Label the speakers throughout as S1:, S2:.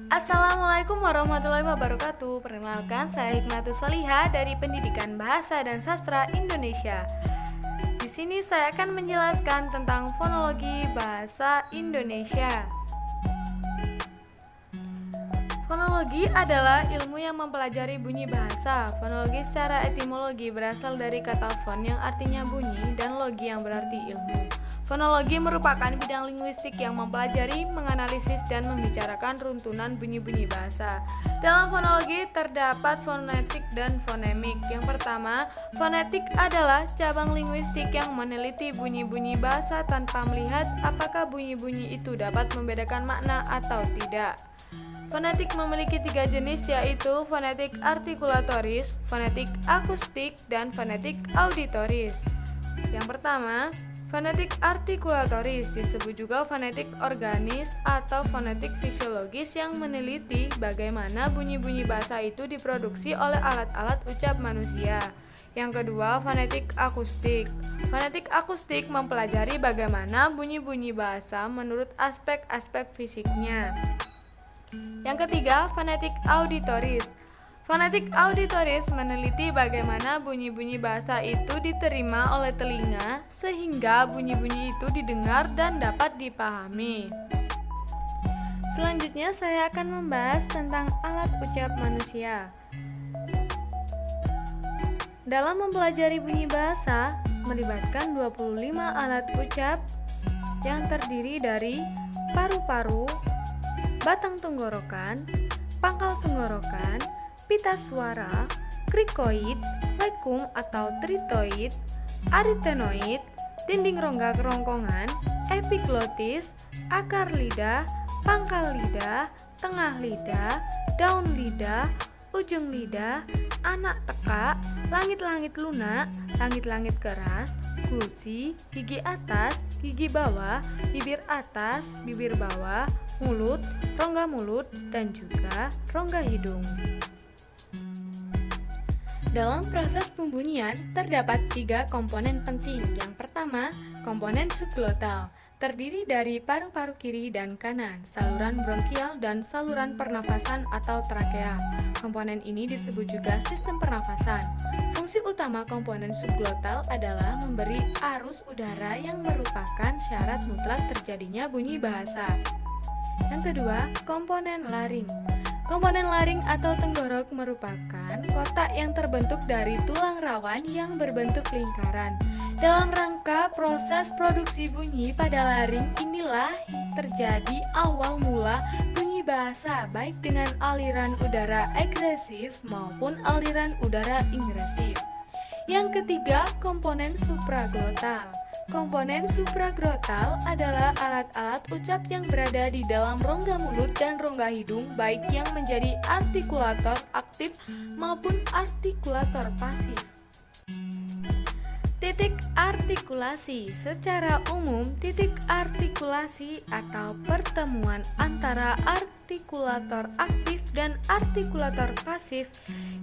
S1: Assalamualaikum warahmatullahi wabarakatuh. Perkenalkan, saya Hikmatus Solihah dari Pendidikan Bahasa dan Sastra Indonesia. Di sini saya akan menjelaskan tentang fonologi bahasa Indonesia. Fonologi adalah ilmu yang mempelajari bunyi bahasa. Fonologi secara etimologi berasal dari kata fon yang artinya bunyi dan logi yang berarti ilmu. Fonologi merupakan bidang linguistik yang mempelajari, menganalisis, dan membicarakan runtunan bunyi-bunyi bahasa. Dalam fonologi terdapat fonetik dan fonemik. Yang pertama, fonetik adalah cabang linguistik yang meneliti bunyi-bunyi bahasa tanpa melihat apakah bunyi-bunyi itu dapat membedakan makna atau tidak. Fonetik memiliki 3 jenis, yaitu fonetik artikulatoris, fonetik akustik, dan fonetik auditoris. Yang pertama, fonetik artikulatoris disebut juga fonetik organis atau fonetik fisiologis yang meneliti bagaimana bunyi-bunyi bahasa itu diproduksi oleh alat-alat ucap manusia. Yang kedua, fonetik akustik. Fonetik akustik mempelajari bagaimana bunyi-bunyi bahasa menurut aspek-aspek fisiknya. Yang ketiga, fonetik auditoris. Fonetik auditoris meneliti bagaimana bunyi-bunyi bahasa itu diterima oleh telinga sehingga bunyi-bunyi itu didengar dan dapat dipahami. Selanjutnya saya akan membahas tentang alat ucap manusia. Dalam mempelajari bunyi bahasa melibatkan 25 alat ucap yang terdiri dari paru-paru, batang tenggorokan, pangkal tenggorokan, pita suara, krikoid, lekung atau tritoid, aritenoid, dinding rongga kerongkongan, epiglotis, akar lidah, pangkal lidah, tengah lidah, daun lidah, ujung lidah, anak tekak, langit-langit lunak, langit-langit keras, gusi, gigi atas, gigi bawah, bibir atas, bibir bawah, mulut, rongga mulut, dan juga rongga hidung. Dalam proses pembunyian terdapat 3 komponen penting. Yang pertama, komponen subglotal, terdiri dari paru-paru kiri dan kanan, saluran bronkial dan saluran pernafasan atau trakea. Komponen ini disebut juga sistem pernafasan. Fungsi utama komponen subglotal adalah memberi arus udara yang merupakan syarat mutlak terjadinya bunyi bahasa. Yang kedua, komponen laring. Komponen laring atau tenggorok merupakan kotak yang terbentuk dari tulang rawan yang berbentuk lingkaran. Dalam rangka proses produksi bunyi pada laring inilah terjadi awal mula bunyi bahasa, baik dengan aliran udara agresif maupun aliran udara ingresif. Yang ketiga, komponen supraglotal. Komponen supraglotal adalah alat-alat ucap yang berada di dalam rongga mulut dan rongga hidung, baik yang menjadi artikulator aktif maupun artikulator pasif. Titik artikulasi. Secara umum, titik artikulasi atau pertemuan antara artikulator aktif dan artikulator pasif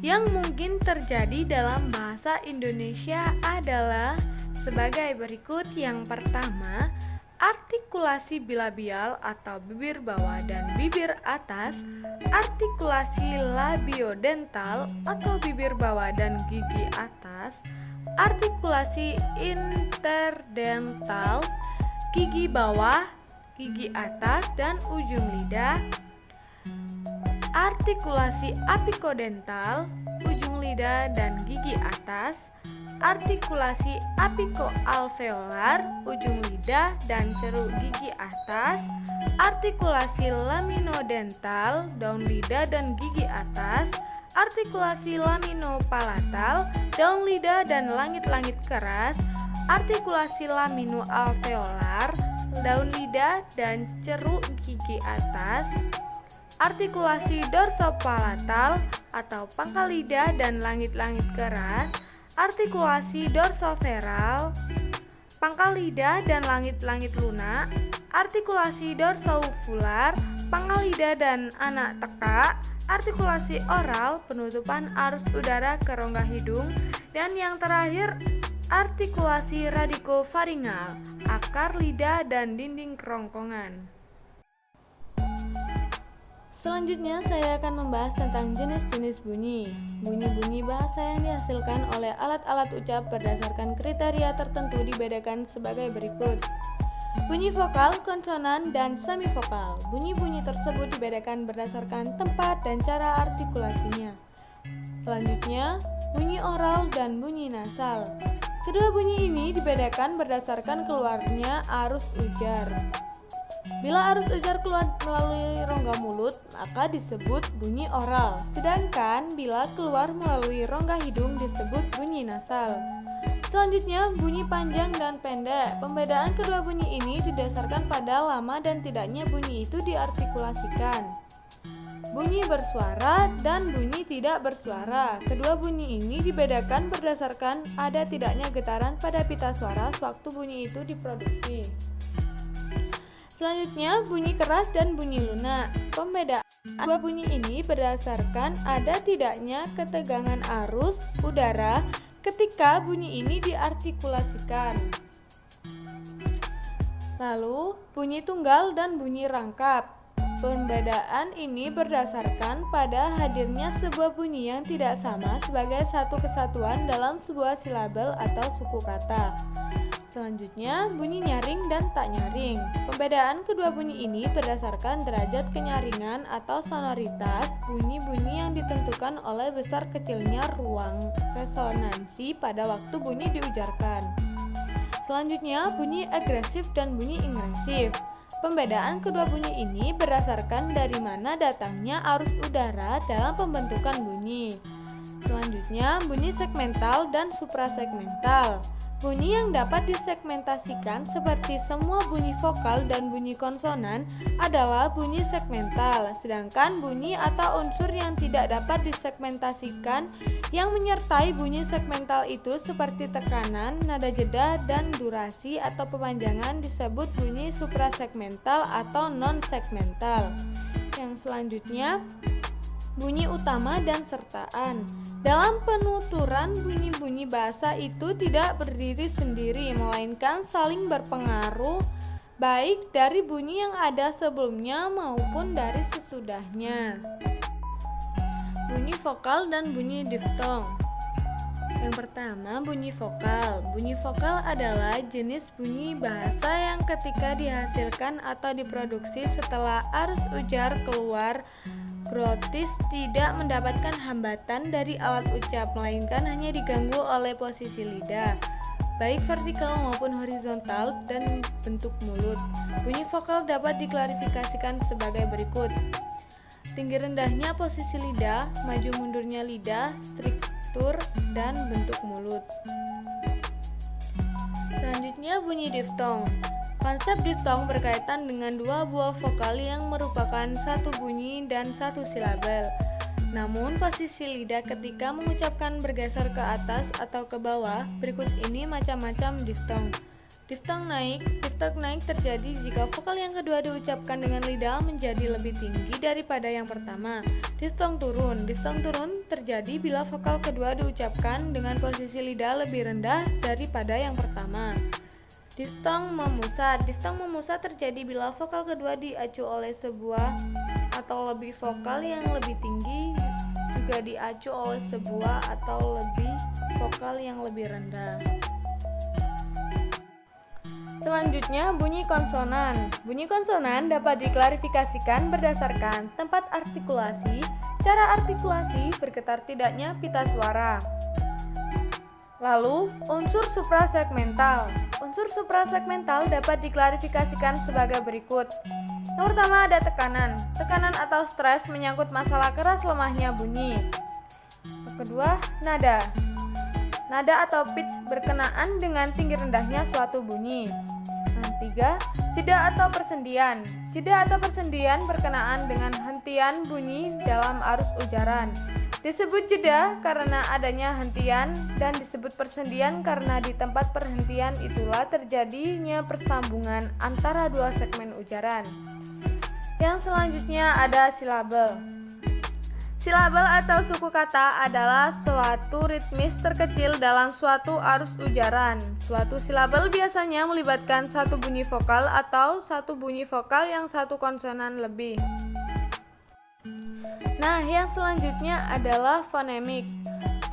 S1: yang mungkin terjadi dalam bahasa Indonesia adalah sebagai berikut. Yang pertama, artikulasi bilabial atau bibir bawah dan bibir atas, artikulasi labiodental atau bibir bawah dan gigi atas, artikulasi interdental, gigi bawah, gigi atas, dan ujung lidah, artikulasi apikodental, ujung lidah dan gigi atas, artikulasi apikoalveolar, ujung lidah dan ceruk gigi atas, artikulasi laminodental, daun lidah dan gigi atas, artikulasi laminopalatal, daun lidah dan langit-langit keras, artikulasi laminoalveolar, daun lidah dan ceruk gigi atas, artikulasi dorsopalatal atau pangkal lidah dan langit-langit keras, artikulasi dorsoveral, pangkal lidah dan langit-langit lunak, artikulasi dorsovular, pangkal lidah dan anak tekak, artikulasi oral, penutupan arus udara ke rongga hidung, dan yang terakhir artikulasi radikofaringal, akar lidah dan dinding kerongkongan. Selanjutnya saya akan membahas tentang jenis-jenis bunyi. Bunyi-bunyi bahasa yang dihasilkan oleh alat-alat ucap berdasarkan kriteria tertentu dibedakan sebagai berikut. Bunyi vokal, konsonan, dan semivokal. Bunyi-bunyi tersebut dibedakan berdasarkan tempat dan cara artikulasinya. Selanjutnya, bunyi oral dan bunyi nasal. Kedua bunyi ini dibedakan berdasarkan keluarnya arus ujar. Bila arus ujar keluar melalui rongga mulut, maka disebut bunyi oral. Sedangkan bila keluar melalui rongga hidung disebut bunyi nasal. Selanjutnya, bunyi panjang dan pendek. Pembedaan kedua bunyi ini didasarkan pada lama dan tidaknya bunyi itu diartikulasikan. Bunyi bersuara dan bunyi tidak bersuara. Kedua bunyi ini dibedakan berdasarkan ada tidaknya getaran pada pita suara sewaktu bunyi itu diproduksi. Selanjutnya, bunyi keras dan bunyi lunak. Pembedaan dua bunyi ini berdasarkan ada tidaknya ketegangan arus udara ketika bunyi ini diartikulasikan. Lalu, bunyi tunggal dan bunyi rangkap. Pembedaan ini berdasarkan pada hadirnya sebuah bunyi yang tidak sama sebagai satu kesatuan dalam sebuah silabel atau suku kata. Selanjutnya, bunyi nyaring dan tak nyaring. Pembedaan kedua bunyi ini berdasarkan derajat kenyaringan atau sonoritas bunyi-bunyi yang ditentukan oleh besar kecilnya ruang resonansi pada waktu bunyi diujarkan. Selanjutnya, bunyi agresif dan bunyi ingresif. Pembedaan kedua bunyi ini berdasarkan dari mana datangnya arus udara dalam pembentukan bunyi. Selanjutnya, bunyi segmental dan suprasegmental. Bunyi yang dapat disegmentasikan seperti semua bunyi vokal dan bunyi konsonan adalah bunyi segmental, sedangkan bunyi atau unsur yang tidak dapat disegmentasikan yang menyertai bunyi segmental itu seperti tekanan, nada jeda, dan durasi atau pemanjangan disebut bunyi suprasegmental atau non-segmental. Yang selanjutnya, bunyi utama dan sertaan. Dalam penuturan, bunyi-bunyi bahasa itu tidak berdiri sendiri, melainkan saling berpengaruh baik dari bunyi yang ada sebelumnya maupun dari sesudahnya. Bunyi vokal dan bunyi diftong. Yang pertama, bunyi vokal. Bunyi vokal adalah jenis bunyi bahasa yang ketika dihasilkan atau diproduksi setelah arus ujar keluar glotis tidak mendapatkan hambatan dari alat ucap, melainkan hanya diganggu oleh posisi lidah, baik vertikal maupun horizontal, dan bentuk mulut. Bunyi vokal dapat diklarifikasikan sebagai berikut. Tinggi rendahnya posisi lidah, maju mundurnya lidah, struktur, dan bentuk mulut. Selanjutnya, bunyi diftong. Konsep diftong berkaitan dengan dua buah vokal yang merupakan satu bunyi dan satu silabel. Namun, posisi lidah ketika mengucapkan bergeser ke atas atau ke bawah. Berikut ini macam-macam diftong. Diftong naik terjadi jika vokal yang kedua diucapkan dengan lidah menjadi lebih tinggi daripada yang pertama. Diftong turun terjadi bila vokal kedua diucapkan dengan posisi lidah lebih rendah daripada yang pertama. Diftong memusat terjadi bila vokal kedua diacu oleh sebuah atau lebih vokal yang lebih tinggi, juga diacu oleh sebuah atau lebih vokal yang lebih rendah. Selanjutnya, bunyi konsonan. Bunyi konsonan dapat diklarifikasikan berdasarkan tempat artikulasi, cara artikulasi, bergetar tidaknya pita suara. Lalu, unsur suprasegmental. Unsur suprasegmental dapat diklarifikasikan sebagai berikut. Yang pertama ada tekanan. Tekanan atau stres menyangkut masalah keras lemahnya bunyi. Yang kedua, nada. Nada atau pitch berkenaan dengan tinggi rendahnya suatu bunyi. Yang ketiga, jeda atau persendian. Jeda atau persendian berkenaan dengan hentian bunyi dalam arus ujaran. Disebut jeda karena adanya hentian dan disebut persendian karena di tempat perhentian itulah terjadinya persambungan antara dua segmen ujaran. Yang selanjutnya ada silabel. Silabel atau suku kata adalah suatu ritmis terkecil dalam suatu arus ujaran. Suatu silabel biasanya melibatkan satu bunyi vokal atau satu bunyi vokal yang satu konsonan lebih. Nah, yang selanjutnya adalah fonemik.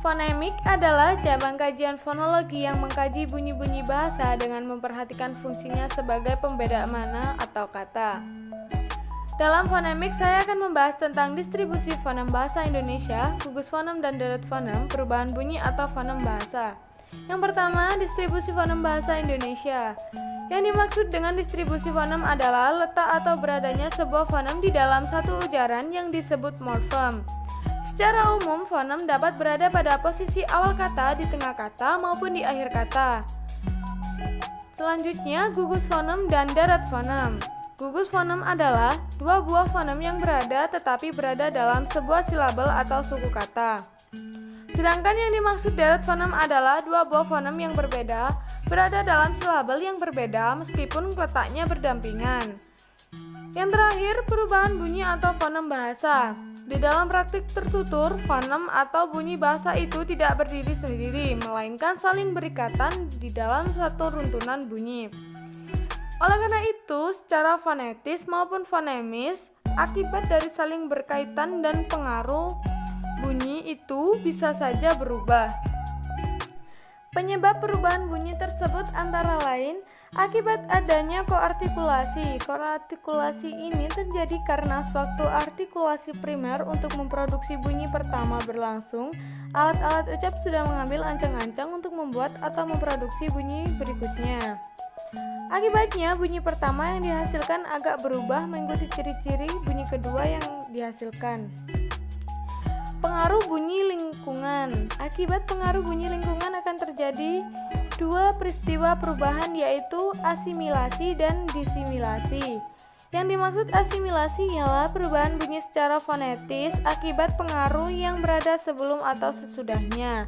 S1: Fonemik adalah cabang kajian fonologi yang mengkaji bunyi-bunyi bahasa dengan memperhatikan fungsinya sebagai pembeda mana atau kata. Dalam fonemik, saya akan membahas tentang distribusi fonem bahasa Indonesia, gugus fonem dan deret fonem, perubahan bunyi atau fonem bahasa. Yang pertama, distribusi fonem bahasa Indonesia. Yang dimaksud dengan distribusi fonem adalah letak atau beradanya sebuah fonem di dalam satu ujaran yang disebut morfem. Secara umum, fonem dapat berada pada posisi awal kata, di tengah kata, maupun di akhir kata. Selanjutnya, gugus fonem dan deret fonem. Gugus fonem adalah dua buah fonem yang tetapi berada dalam sebuah silabel atau suku kata. Sedangkan yang dimaksud deret fonem adalah dua buah fonem yang berbeda, berada dalam silabel yang berbeda meskipun letaknya berdampingan. Yang terakhir, perubahan bunyi atau fonem bahasa. Di dalam praktik tertutur, fonem atau bunyi bahasa itu tidak berdiri sendiri, melainkan saling berikatan di dalam satu runtunan bunyi. Oleh karena itu, secara fonetis maupun fonemis, akibat dari saling berkaitan dan pengaruh bunyi itu bisa saja berubah. Penyebab perubahan bunyi tersebut antara lain akibat adanya koartikulasi. Koartikulasi ini terjadi karena sewaktu artikulasi primer untuk memproduksi bunyi pertama berlangsung, alat-alat ucap sudah mengambil ancang-ancang untuk membuat atau memproduksi bunyi berikutnya. Akibatnya, bunyi pertama yang dihasilkan agak berubah mengikuti ciri-ciri bunyi kedua yang dihasilkan. Pengaruh bunyi lingkungan. Akibat pengaruh bunyi lingkungan akan terjadi dua peristiwa perubahan, yaitu asimilasi dan disimilasi. Yang dimaksud asimilasi ialah perubahan bunyi secara fonetis akibat pengaruh yang berada sebelum atau sesudahnya.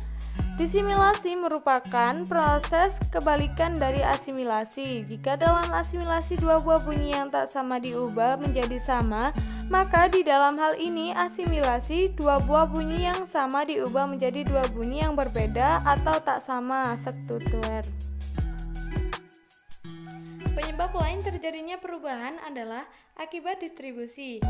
S1: Disimilasi merupakan proses kebalikan dari asimilasi. Jika dalam asimilasi dua buah bunyi yang tak sama diubah menjadi sama, maka di dalam hal ini asimilasi dua buah bunyi yang sama diubah menjadi dua bunyi yang berbeda atau tak sama struktur. Penyebab lain terjadinya perubahan adalah akibat distribusi.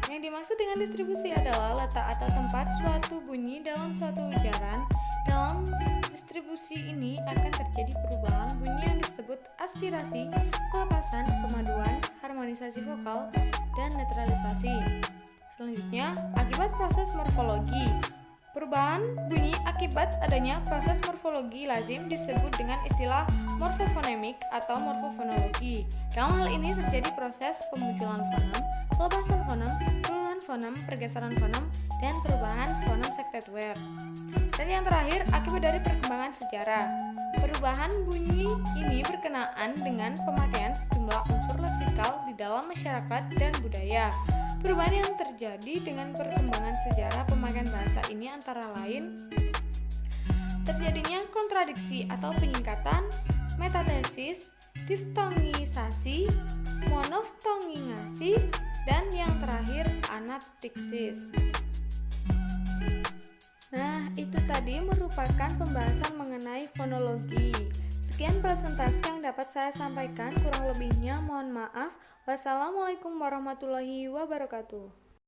S1: Yang dimaksud dengan distribusi adalah letak atau tempat suatu bunyi dalam satu ujaran. Dalam distribusi ini akan terjadi perubahan bunyi yang disebut aspirasi, pelepasan, pemaduan, harmonisasi vokal, dan netralisasi. Selanjutnya, akibat proses morfologi. Perubahan bunyi akibat adanya proses morfologi lazim disebut dengan istilah morfofonemik atau morfofonologi. Dalam hal ini terjadi proses pemunculan fonem, pelepasan fonem, penurunan fonem, pergeseran fonem, dan perubahan fonem sektetwer. Dan yang terakhir, akibat dari perkembangan sejarah. Perubahan bunyi ini berkenaan dengan pemakaian sejumlah unsur leksikal di dalam masyarakat dan budaya. Perubahan yang terjadi dengan perkembangan sejarah pemakaian bahasa ini antara lain terjadinya kontradiksi atau penyingkatan, metatesis, diftongisasi, monoftongingasi, dan yang terakhir anatiksis. Nah, itu tadi merupakan pembahasan mengenai fonologi. Sekian presentasi yang dapat saya sampaikan, kurang lebihnya mohon maaf. Wassalamualaikum warahmatullahi wabarakatuh.